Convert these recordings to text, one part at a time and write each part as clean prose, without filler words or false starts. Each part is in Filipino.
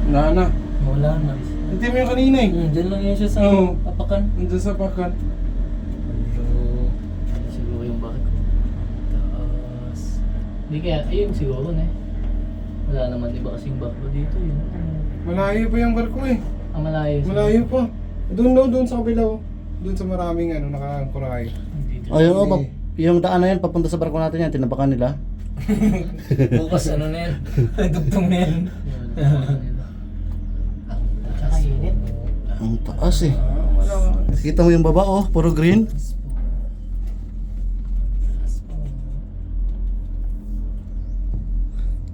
Wala na. Wala na. Hindi mo yung kanina eh. Diyan lang yun siya sa Oo. papakan. Nandun sa pakan. Siguro yung bakit ko. Taas. Hindi kaya, ayun siguro na eh. Wala naman iba kasing barko dito yun. Malayo pa yung barko eh. Ah, malayo. Malayo pa. Doon sa kabila oh. Doon sa maraming nakakuray. Dito. Ayun o, yung daan na yan, papunta sa barko natin yan, tinabakan nila. Bukas ano na yan. Dugtong na yan. Tsaka init. Ang taas eh. Wala. Kita mo yung baba oh, puro green.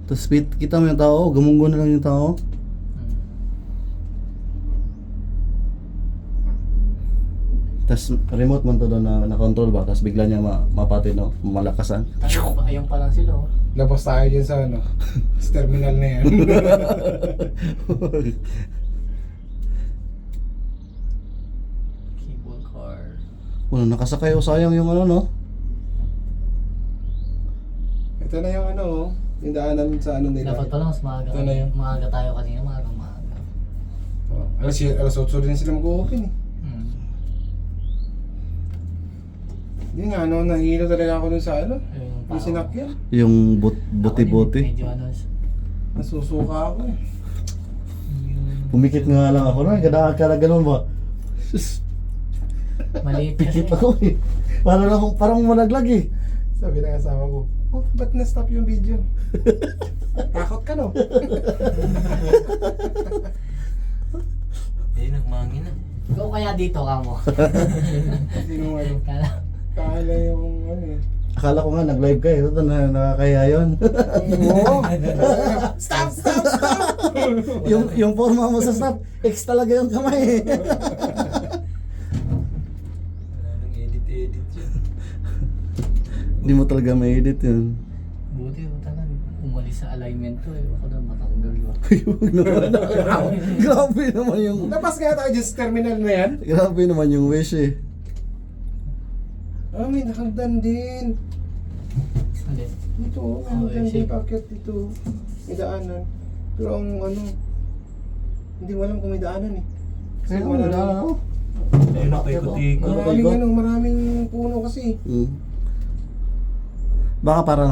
Tapos kita mo yung tao, gumunggo na lang yung tao. Tapos remote man to doon na control ba, tapos bigla niya mapati no, malakasan. Ayun pa lang sila oh. Labas tayo dyan sa sa terminal na yan. Cable car. Wala nakasakay o sayang yung ano no. Ito na yung yung daanan sa nila. Dapat pala mas maaga. Ito na yun. Maaga tayo kanina, maaga. Oh, alas 8 din sila mag-open eh. Hindi nga, nahihilo talaga ako dun sa yung sinakyan. Yung buti-buti. Medyo ano. Nasusuka ako eh. Pumikit nga lang ako na, kada ganun ba? Sus, Maliit pikit ako eh. Parang malaglag eh. Sabi ng asawa ko, oh, ba't na-stop yung video? Takot ka no? Nagmangin na. Ikaw kaya dito ka mo. Sino Kala. kala yung eh. Akala ko nga nag-live kayo, ito na nakakaya yun. Oo. Stop! yung forma mo sa stop, X talaga yung kamay. Wala nang edit-edit yun. Hindi mo talaga ma-edit yun. Buti mo talaga. Umalis sa alignment to eh. Baka daw matanggal ba. Huwag naman. Grabe naman yung... Labas kaya tayo dyan sa terminal na yan? Grabe naman yung wish eh. Ah, may nakagdan din. Alin? Dito, may Oh, nakagdan eh, din sige. packet dito. May daanan. Pero ang hindi mo alam kung may daanan eh. Kasi Ayun, maraming- wala ako. Ayun na, paikot-ikot. Maraming puno kasi. Baka para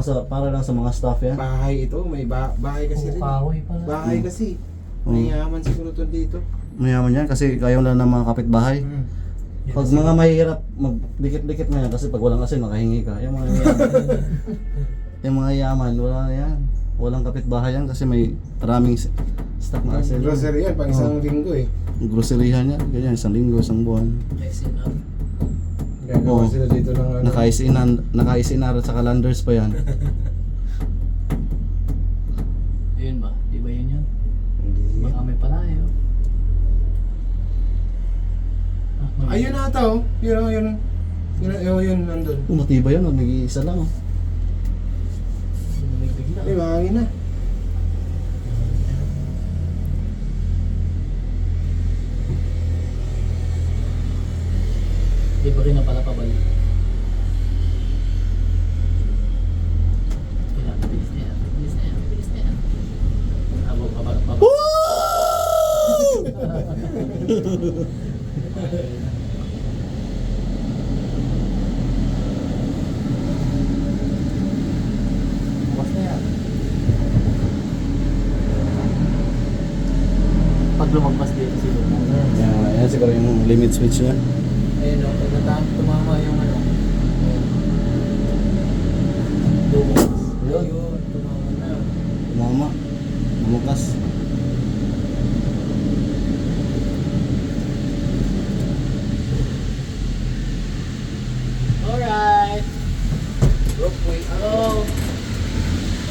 lang sa mga staff yan. Bahay ito, may bahay kasi rin. Kahoy pala. Bahay kasi. May yaman siguro to dito. Mayaman yan kasi kayo lang ng mga kapitbahay. Pag mga mahirap, magdikit-dikit na yan kasi pag walang asin, makahingi ka. Yung mga yung mga yaman, wala na yan. Walang kapitbahay yan kasi may maraming stock na asin. Grocery yan, pang isang linggo eh. Groceryhan yan, ganyan, isang linggo, isang buwan. Gagawa Oo. sila dito ng Naka-isinar at saka landers pa yan. Ayun ba? Di ba yun yun? Hindi. Baka may palayo. Ayun ata oh. Yun. Yun, nandun. Matibay yun, nag-iisa lang. Bumiglig na. Ay, mahangin na. Di ba rin na pala pabalik? Bilis na yan. Abo, pabalik. Bukas na yan. Pag lumagpas dito siguro. Yan siguro yung limit switch niya. Ayun o, pagkataan tumama yung ano. Bumukas. Ayun. Ayun, tumama na. Mama, bumukas. Alright. Hello.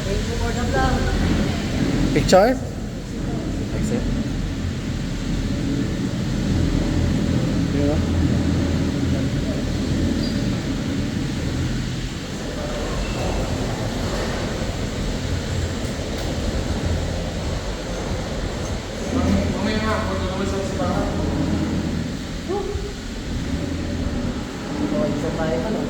Thank you for the vlog. Picture? Exit. Yun o. Mamaya nga, kung tulungan sa bahay. Oh, isa tayo pa no?